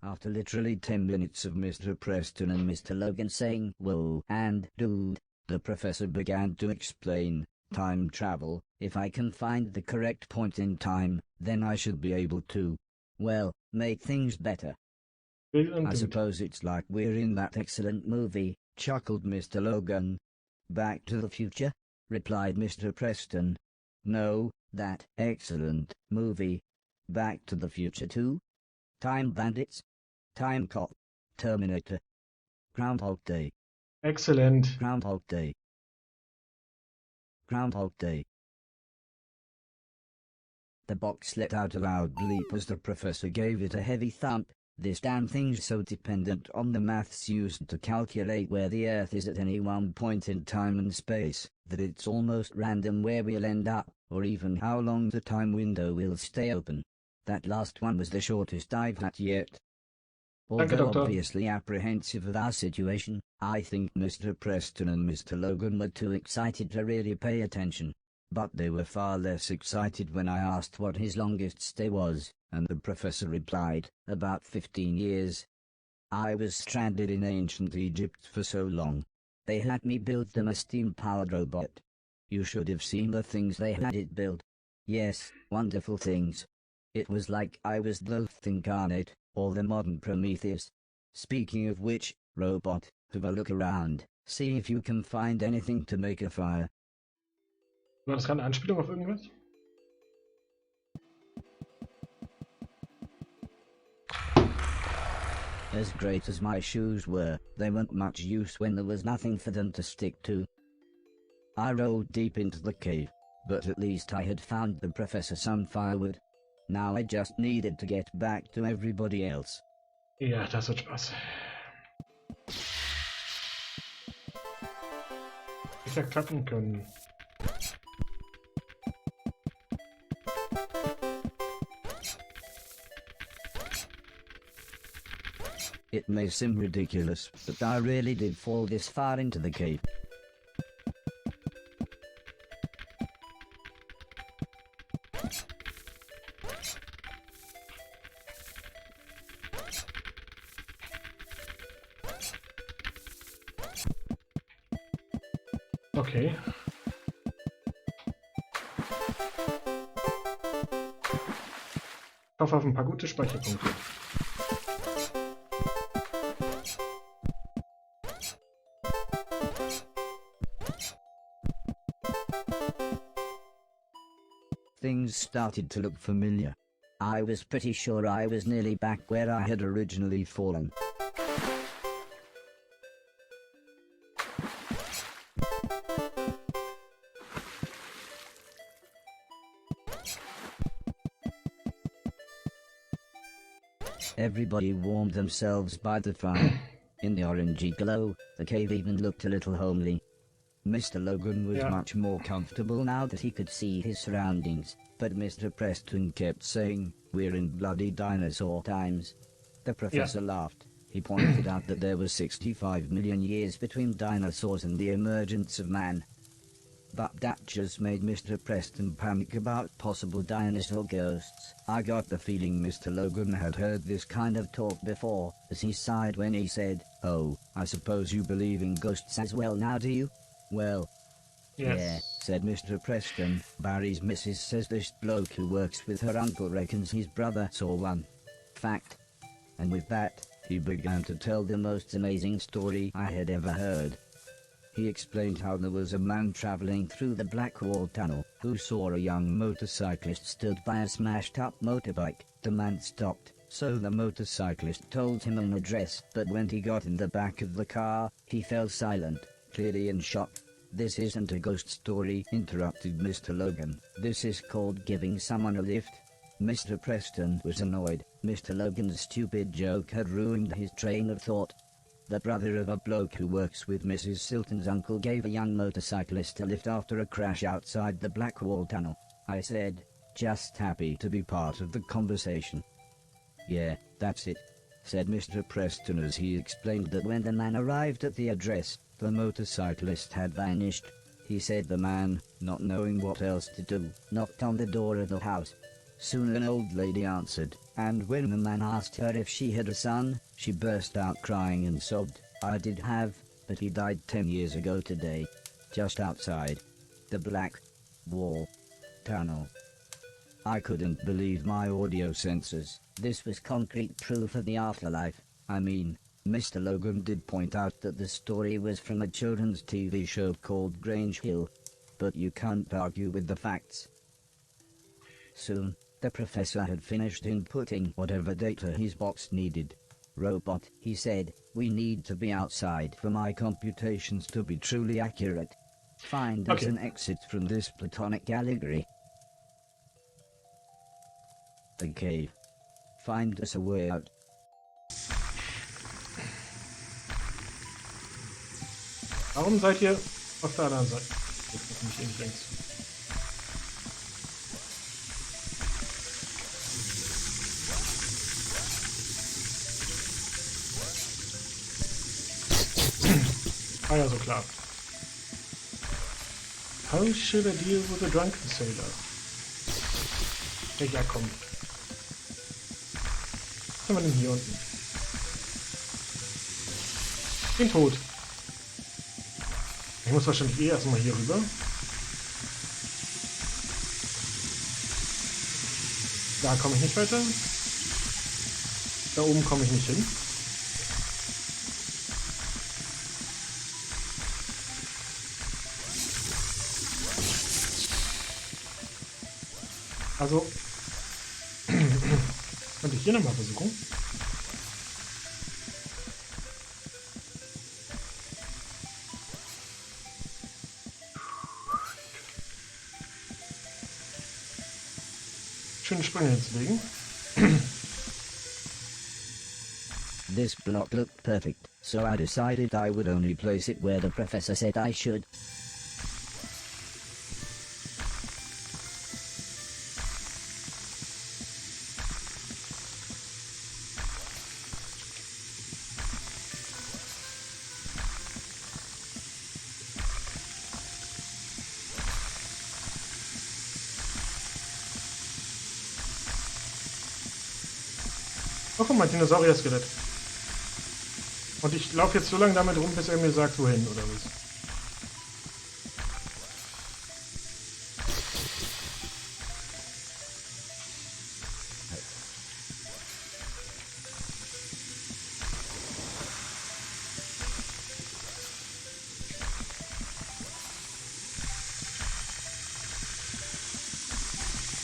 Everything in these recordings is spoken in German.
After literally 10 minutes of Mr. Preston and Mr. Logan saying, "Whoa," and "dude," the professor began to explain, "Time travel, if I can find the correct point in time, then I should be able to, well, make things better." "I suppose it's like we're in that excellent movie," chuckled Mr. Logan. "Back to the Future?" replied Mr. Preston. "No, that excellent movie. Back to the Future 2? Time Bandits? Time Cop? Terminator? Groundhog Day?" Excellent. "Groundhog Day. Groundhog Day." The box let out a loud bleep as the professor gave it a heavy thump. "This damn thing's so dependent on the maths used to calculate where the Earth is at any one point in time and space, that it's almost random where we'll end up, or even how long the time window will stay open. That last one was the shortest I've had yet." Although obviously apprehensive of our situation, I think Mr. Preston and Mr. Logan were too excited to really pay attention. But they were far less excited when I asked what his longest stay was, and the professor replied, "About 15 years. I was stranded in ancient Egypt for so long. They had me build them a steam-powered robot. You should have seen the things they had it build. Yes, wonderful things. It was like I was Thoth incarnate, or the modern Prometheus. Speaking of which, robot, have a look around, see if you can find anything to make a fire." War das gerade eine Anspielung auf irgendwas? As great as my shoes were, they weren't much use when there was nothing for them to stick to. I rolled deep into the cave, but at least I had found the professor some firewood. Now I just needed to get back to everybody else. Ja, das wird Spaß. Ist ja klappen können. It may seem ridiculous, but I really did fall this far into the cave. Okay. Ich hoffe auf ein paar gute Speicherpunkte. Things started to look familiar. I was pretty sure I was nearly back where I had originally fallen. Everybody warmed themselves by the fire. In the orangey glow, the cave even looked a little homely. Mr. Logan was much more comfortable now that he could see his surroundings, but Mr. Preston kept saying, "We're in bloody dinosaur times." The professor laughed. He pointed out that there was 65 million years between dinosaurs and the emergence of man. But that just made Mr. Preston panic about possible dinosaur ghosts. I got the feeling Mr. Logan had heard this kind of talk before, as he sighed when he said, "Oh, I suppose you believe in ghosts as well now, do you?" "Well, yeah," said Mr. Preston. "Barry's missus says this bloke who works with her uncle reckons his brother saw one. Fact." And with that, he began to tell the most amazing story I had ever heard. He explained how there was a man traveling through the Black Wall Tunnel who saw a young motorcyclist stood by a smashed-up motorbike. The man stopped, so the motorcyclist told him an address, but when he got in the back of the car, he fell silent, clearly in shock. "This isn't a ghost story," interrupted Mr. Logan. "This is called giving someone a lift." Mr. Preston was annoyed. Mr. Logan's stupid joke had ruined his train of thought. The brother of a bloke who works with Mrs. Silton's uncle gave a young motorcyclist a lift after a crash outside the Black Wall Tunnel. I said, just happy to be part of the conversation. "Yeah, that's it," said Mr. Preston as he explained that when the man arrived at the address, the motorcyclist had vanished. He said the man, not knowing what else to do, knocked on the door of the house. Soon an old lady answered, and when the man asked her if she had a son, she burst out crying and sobbed, "I did have, but he died 10 years ago today. Just outside the Black Wall Tunnel." I couldn't believe my audio sensors. This was concrete proof of the afterlife. I mean, Mr. Logan did point out that the story was from a children's TV show called Grange Hill, but you can't argue with the facts. Soon, the professor had finished inputting whatever data his box needed. "Robot," he said, "we need to be outside for my computations to be truly accurate. Find us an exit from this platonic allegory. The cave. Find us a way out." Warum seid ihr auf der anderen Seite? Jetzt ist mich nicht links. Ah ja, so klar. How should I deal with a drunken sailor? Ja, komm. Was haben wir denn hier unten? Den Tod. Ich muss wahrscheinlich erstmal hier rüber. Da komme ich nicht weiter. Da oben komme ich nicht hin. Also, könnte ich hier nochmal versuchen. Schöne Sprünge hinzulegen. This block looked perfect, so I decided I would only place it where the professor said I should. Oh, guck mal, Dinosaurier-Skelett. Und ich laufe jetzt so lange damit rum, bis er mir sagt, wohin, oder was?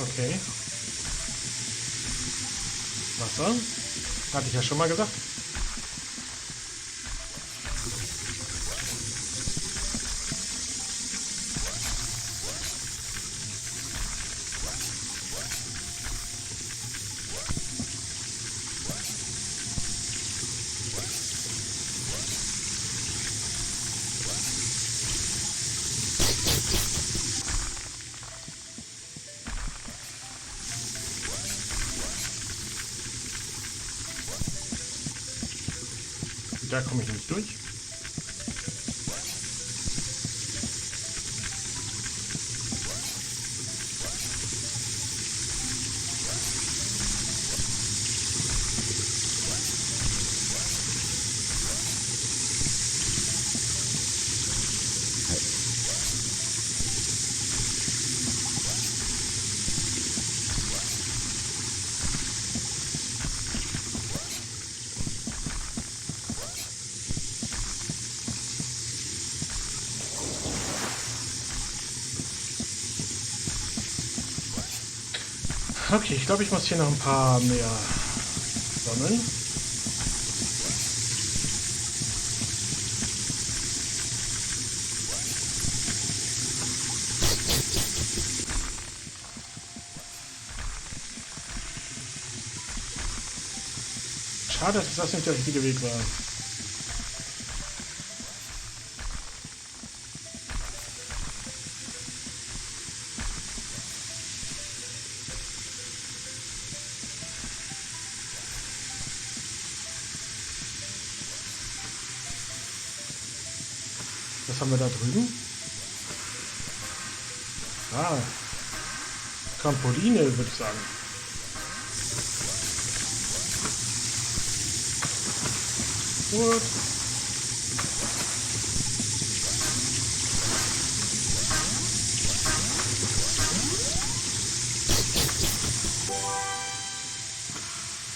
Okay. Wasser. Hatte ich ja schon mal gesagt. Da komme ich nicht durch. Okay, ich glaube, ich muss hier noch ein paar mehr sammeln. Schade, dass das nicht der richtige Weg war. Was haben wir da drüben? Ah. Trampoline, würde ich sagen. Gut.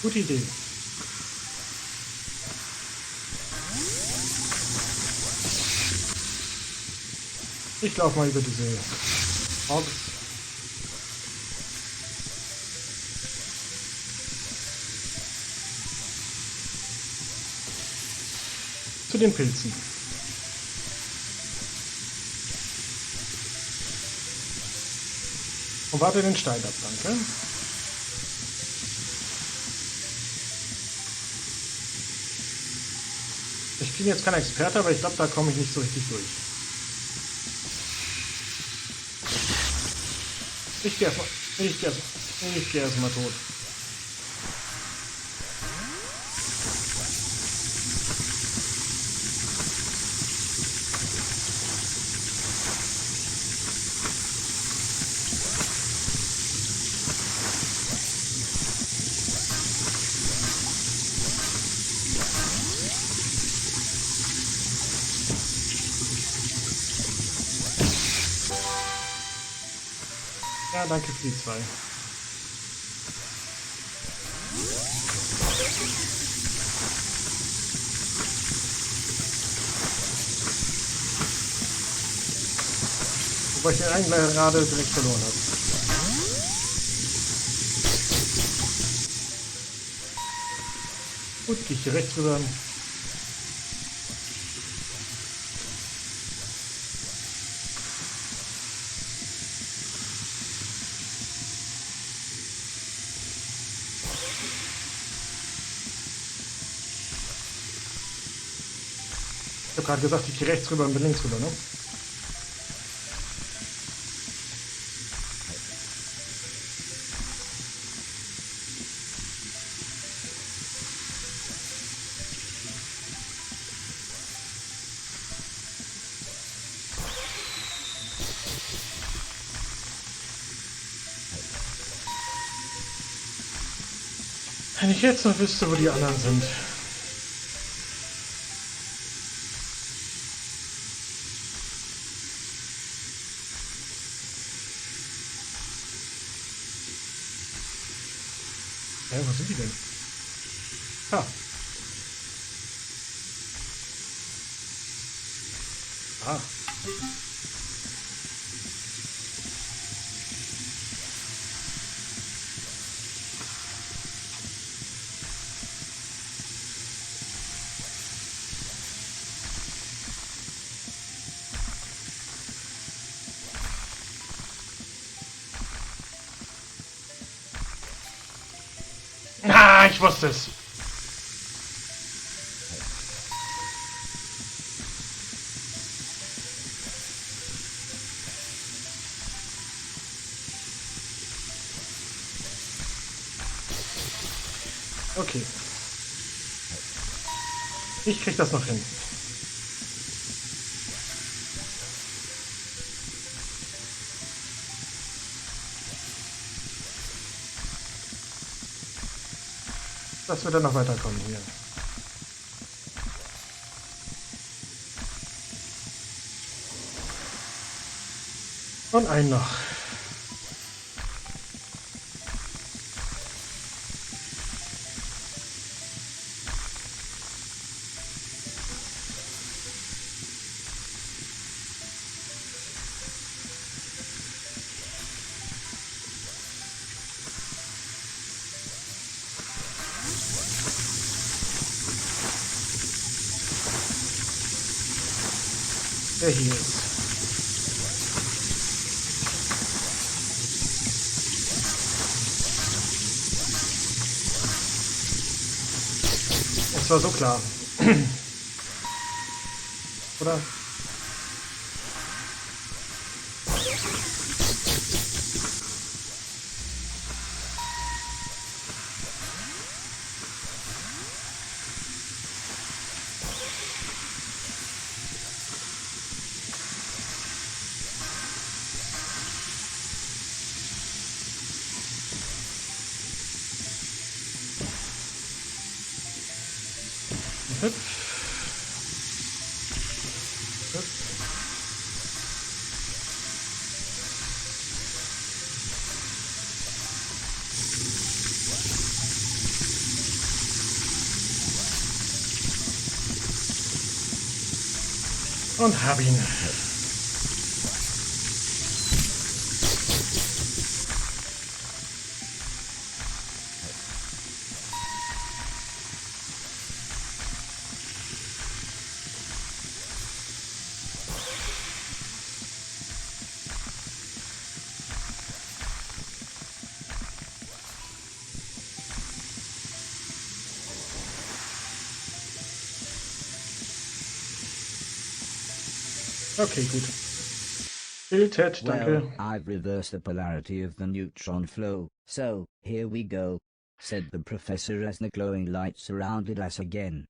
Gute Idee. Ich laufe mal über diese Orks. Zu den Pilzen. Und warte den Stein ab, danke. Ich bin jetzt kein Experte, aber ich glaube, da komme ich nicht so richtig durch. Ich gehe erstmal tot. Ja, danke für die 2. Wobei ich den einen gerade direkt verloren habe. Gut, gehe ich hier rechts rüber. Ich habe gerade gesagt, ich gehe rechts rüber und bin links rüber, ne? Wenn ich jetzt noch wüsste, wo die anderen sind. Wo sind die denn? Ah. Ah. Ah, ich wusste es. Okay. Ich krieg das noch hin. Dass wir dann noch weiterkommen hier. Und einen noch. Der hier ist. Das war so klar. Oder? Hüpf. Und hab ihn. Okay, gut. Tilted, danke. Well, I've reversed the polarity of the neutron flow, so, here we go, said the professor as the glowing light surrounded us again.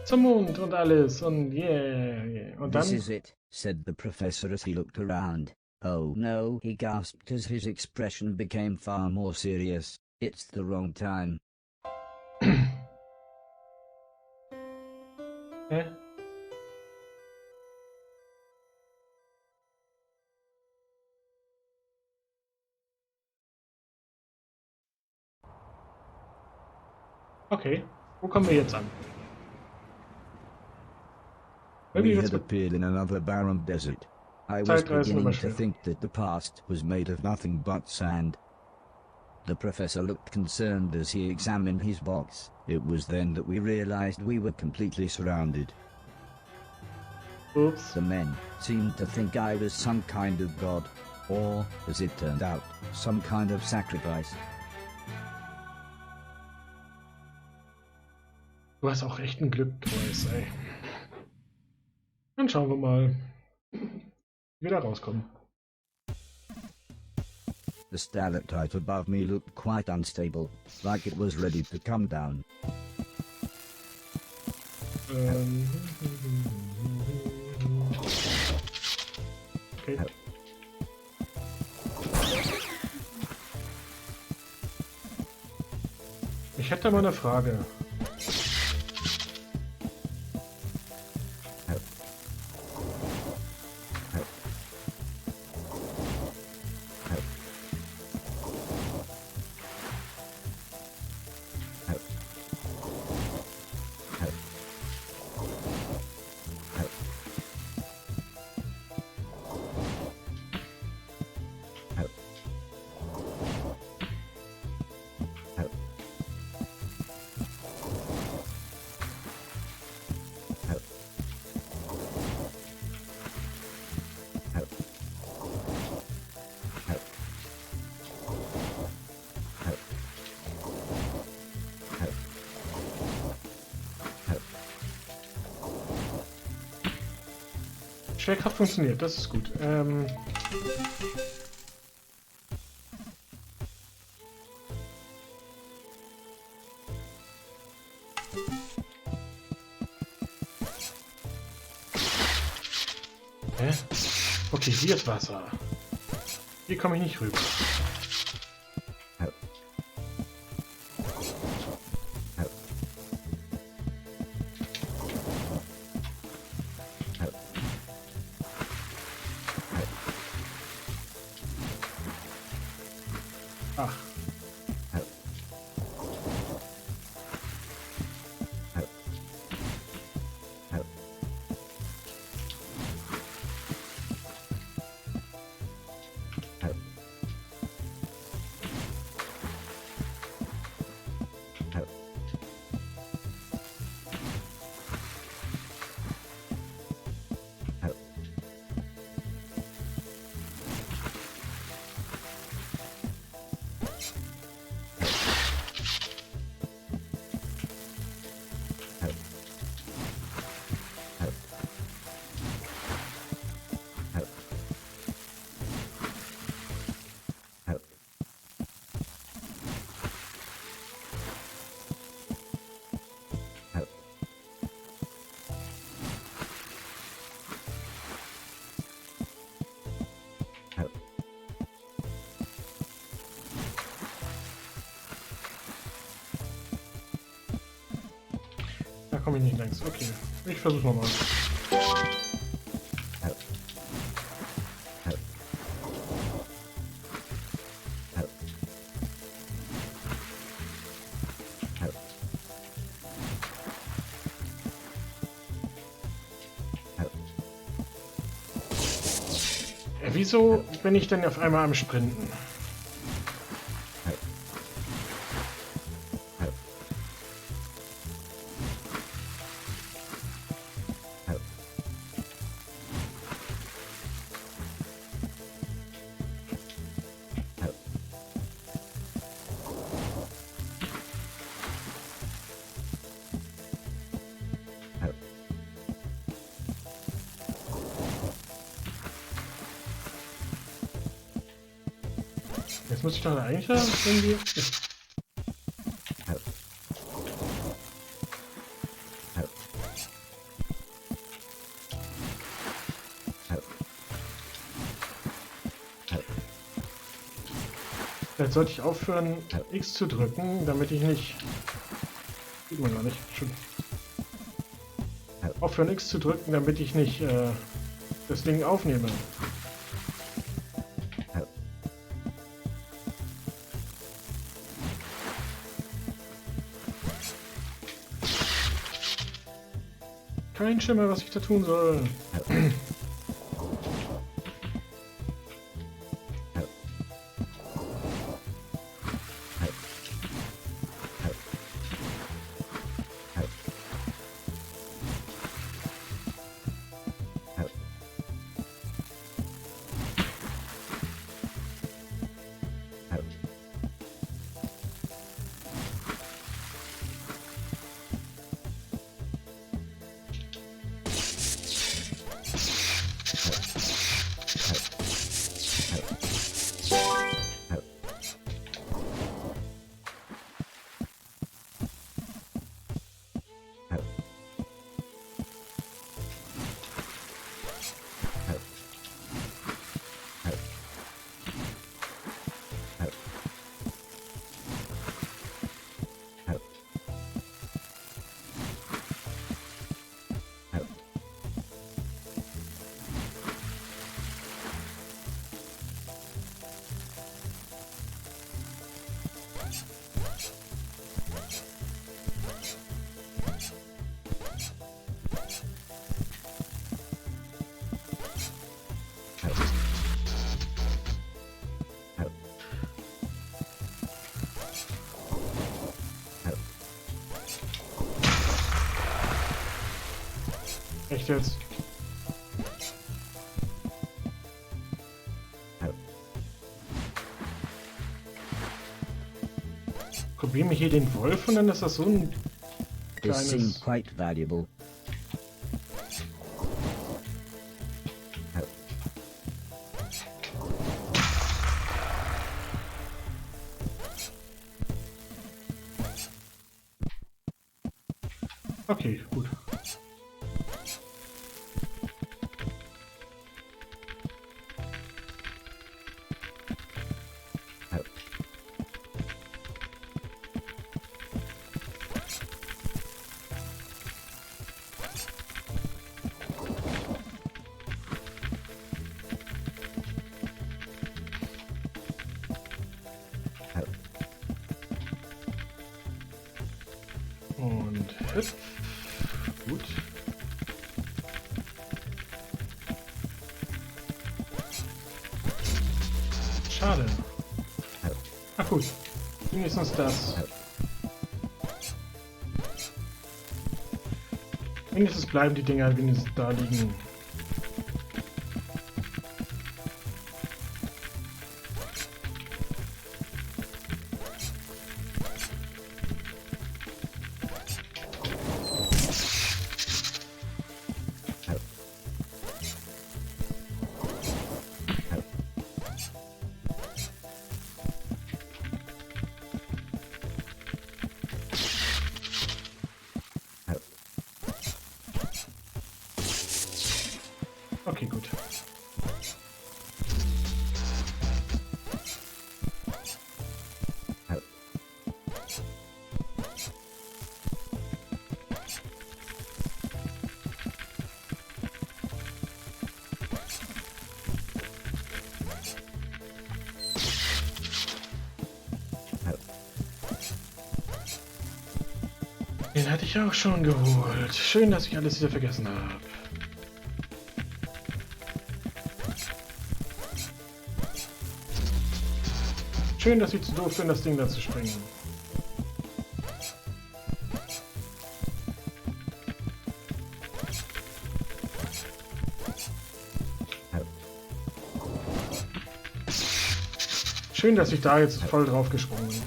Zum Mond und alles und yeah. Und This dann... is it, said the professor as he looked around. Oh no, he gasped as his expression became far more serious. It's the wrong time. Hä? Okay, wo kommen wir jetzt an? We had appeared in another barren desert. I was Zeitreise zum beginning to Beispiel. think that the past was made of nothing but sand. The professor looked concerned as he examined his box. It was then that we realized we were completely surrounded. Ups. The men seemed to think I was some kind of god, or, as it turned out, some kind of sacrifice. Du hast auch echt ein Glück, Horace, ey. Dann schauen wir mal, wie wir da rauskommen. The stalactite above me looked quite unstable, like it was ready to come down. Okay. Ich hätte mal eine Frage. Schwerkraft funktioniert, das ist gut. Hä? Okay, hier ist Wasser. Hier komme ich nicht rüber. Ach. komme ich nicht längs. Okay, ich versuche nochmal. Wieso bin ich denn auf einmal am Sprinten? Jetzt muss ich doch eigentlich irgendwie... Vielleicht sollte ich aufhören, X zu drücken, damit ich nicht... Sieht man gar nicht. Schon. Aufhören, X zu drücken, damit ich nicht das Ding aufnehme. Kein Schimmer, was ich da tun soll. Echt jetzt? Probieren wir hier den Wolf und dann ist das so ein This seemed kleines... quite valuable. Okay, gut. Und hüpf. Gut. Schade. Ach gut. Wenigstens das. Wenigstens bleiben die Dinger wenigstens da liegen. Okay, gut. hatte ich auch schon geholt. Schön, dass ich alles wieder vergessen habe. Schön, dass ich zu doof bin, das Ding da zu springen. Schön, dass ich da jetzt voll drauf gesprungen bin.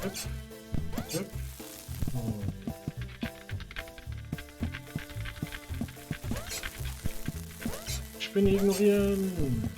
Hüp, hüp. Spinne ignorieren.